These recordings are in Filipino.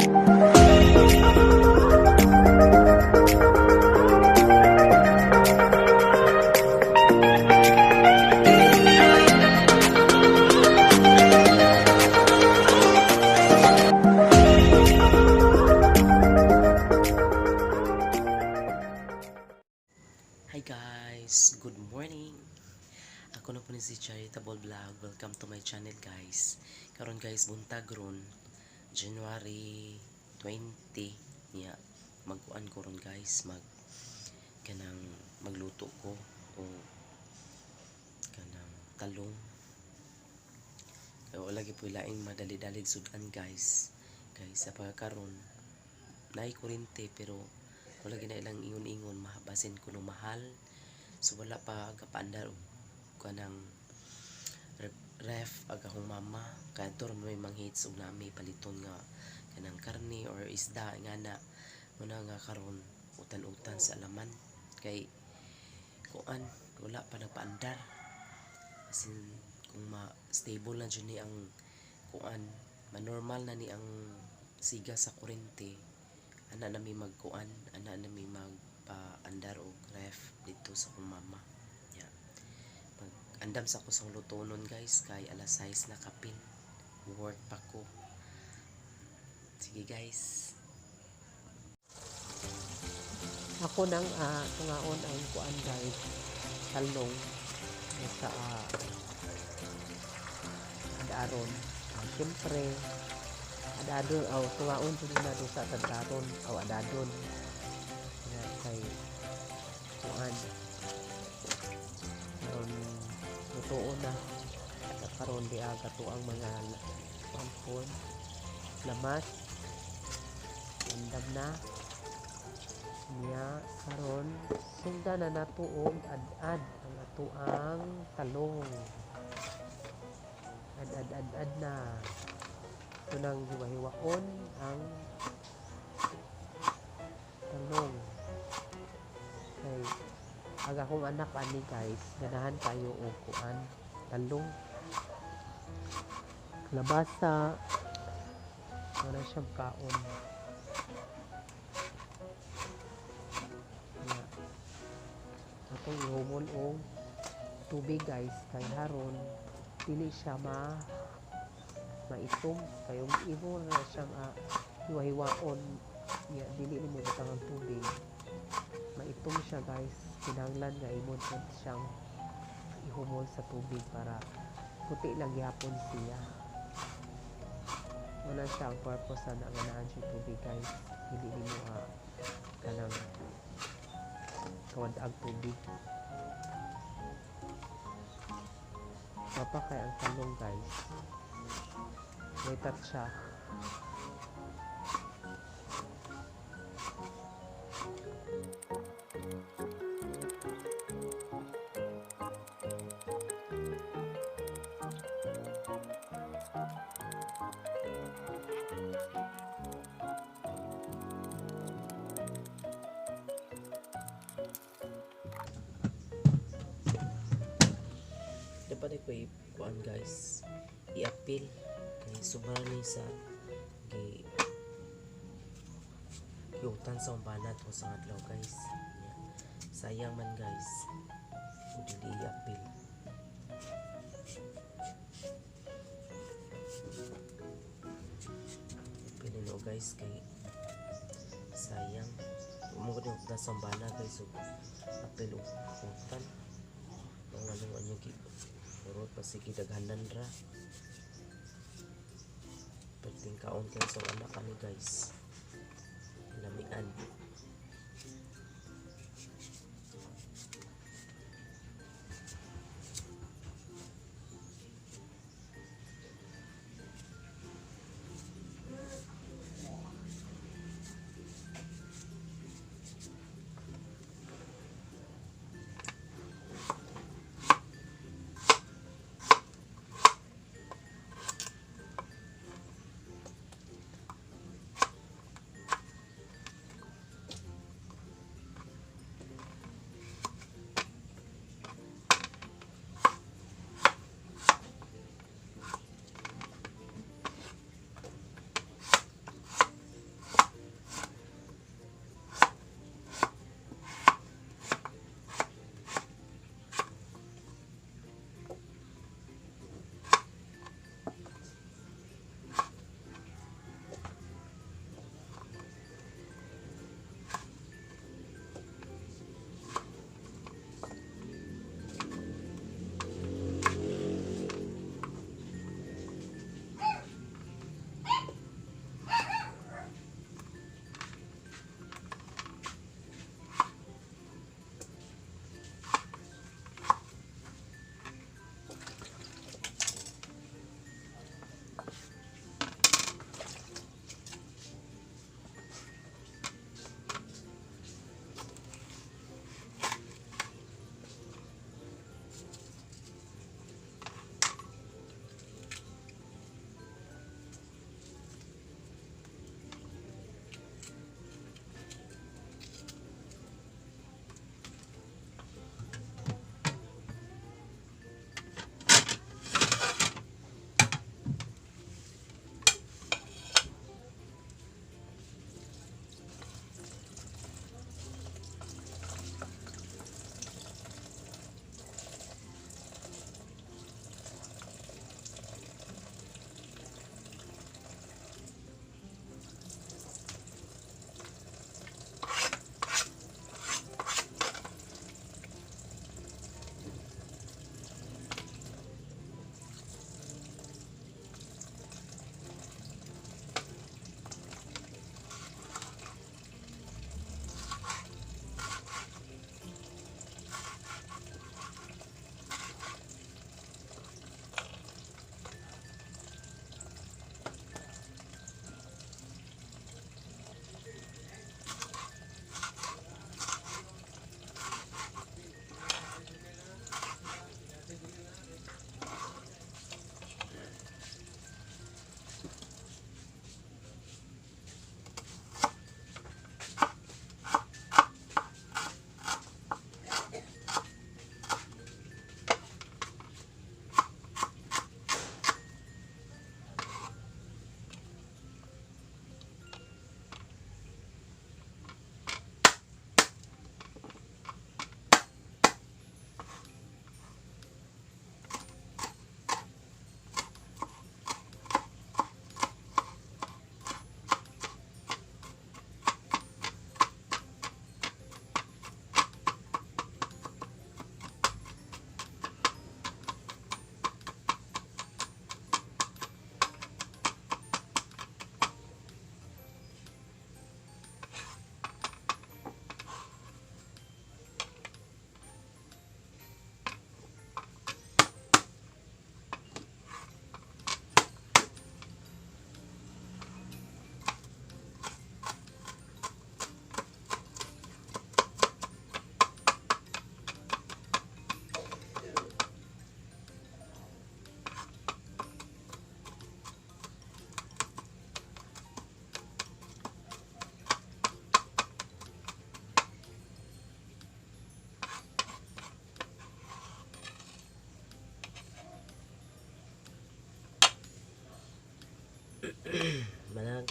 Hi guys, good morning. Ako na po ni si Charitable Vlog. Welcome to my channel guys. Karon guys, buntag ron January 20 niya. Magkuan ko ron guys, magluto ko o kanang talong. Kaya wala gyud po laing madali-dalig sudan guys. Guys, sa pagkakaroon naay kuryente pero wala gina ilang ingon-ingon mahabasin ko no mahal, so wala pa kapaandar kanang ref akong mama kadto may manghits og nami paliton nga kanang karne or isda nga na muna nga karon utan-utan sa alaman kay kuan wala pa nagpaandar asin kung ma-stable na dyan ni ang kuan manormal na ni ang siga sa kuryente ana nami magkuan, ana nami magpaandar og ref dito sa akong mama. Yeah. Andam sa ko sa lutonon guys kay alas 6 na kapin. Work pa ko. Sige guys. Ako nang tungaon ang kuan guys, talong sa adaron. Siyempre adadon aw tungaon din na do sa tadaron aw adadon nga kay kuan lutoon na karon di aga to ang mga pampon lamas andam na niya karon sunda na natuog ad-ad ang atuang talong ad na tunang hiwa-hiwaon ang talong kay aga kong anak ani guys ganahan kayo og kuan talong labasa wala siyang kaon atong ihumol og tubig guys kay haron dili siya maitom kayong ibo na siyang hiwa-hiwaon ya dili ni mo butang ang tubig maitom siya guys kinahanglan nga imod siyang ihumol sa tubig para puti lang gihapon siya wala siya ang purpose na ganaan siya tubig guys dili ni mo kanang kawad ang tubig papa kay ang talong guys may siya dapat ko kuan guys i-appeal kay sobra ni sa giutan sa umbanat o sa adlaw guys. Yeah. Sayang man guys kung dili i-appeal. Pinino guys kay sayang mo ko na sa umbanat guys so appeal og utan mga ano puro pa sige daghanan ra pagting kaon kayo sa anak ano guys lamian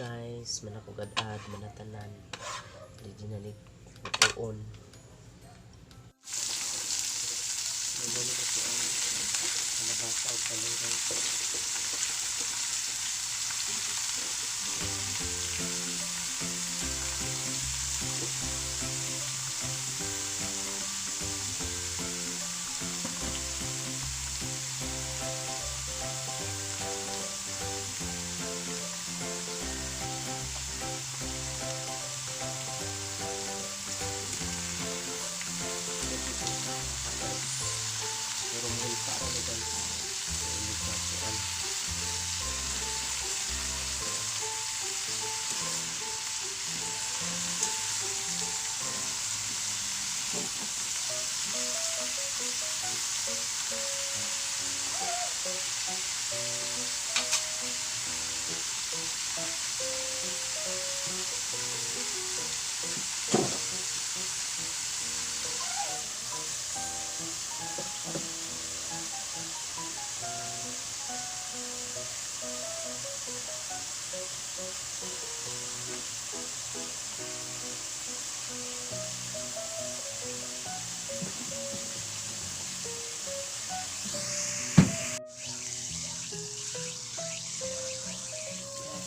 guys, manakugad-ad, manatanan. Ready na ni tuon. Nagano ko po ang kalabasa o talong guys. Pero mahal pa ako guys. Ulit na kuan.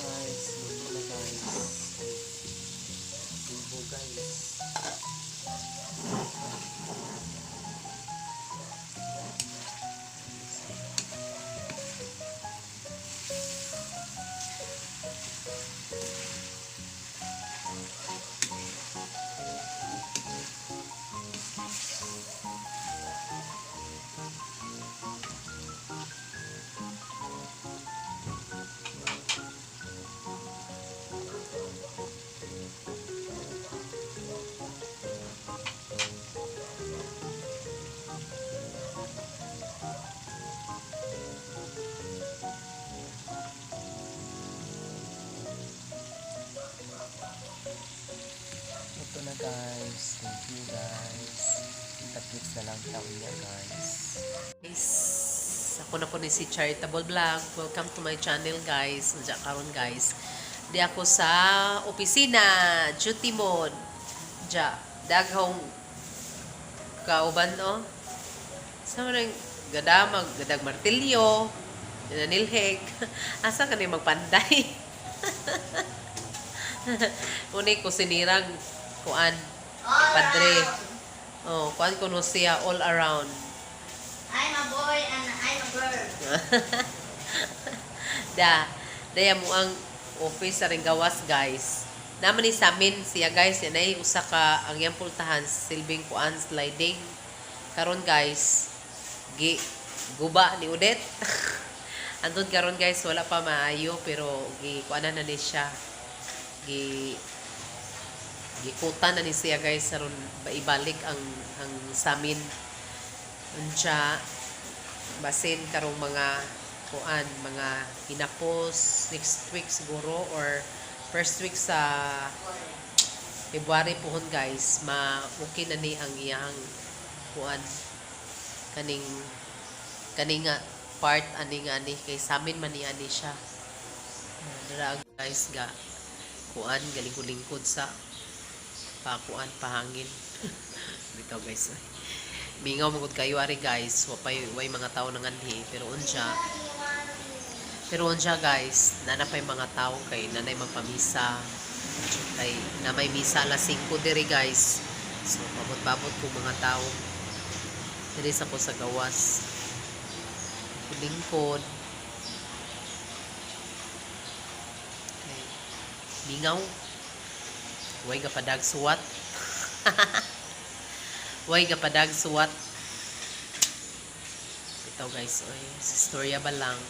Guys, luto na guys. Tubo guys. Ito na guys. Thank you guys. Kita-kits na lang taon niya guys. Guys, ako na po ni si Charitable Vlog. Welcome to my channel guys. Nandiyan karon guys. Di ako sa opisina. Duty mode. Diya. Daghong kauban no. Sa mga gadamag, gadag martilyo. Nanilhek. Asa ka na magpanday? Uni ko sinirang kuan padre. Oh, kuan ko no siya all around. I'm a boy and I'm a girl. Daya mo ang office sa ring gawas guys. Naman ni sa amin siya guys, yan ay usa ka ang iyang pultahan silbing kuan sliding. Karon guys, guba ni Udet. Andun karon guys, wala pa maayo pero kuanan na ni siya. Gikutan na ni siya guys aron ibalik ang samin unsa basin karong mga kuan mga hinapos next week siguro or first week sa February pohon guys okay na ni ang iyang kuan kaning nga part ani kay samin man ni ani siya dara guys ga kuan galingkod-lingkod sa pakuan pahangin. Bitaw guys. Mingaw magud kayo ari guys, way mga tao nanganhi pero unsya guys, nanapay mga tao kay nanay magpamisa. Kay na may misa alas 5 diri guys. So pabot-babot ko mga tao. Diri sa ko sa gawas. Lingkod. Mingaw. Way kapadag suwat. Way kapadag suwat. Ito guys, oy, istorya ba lang.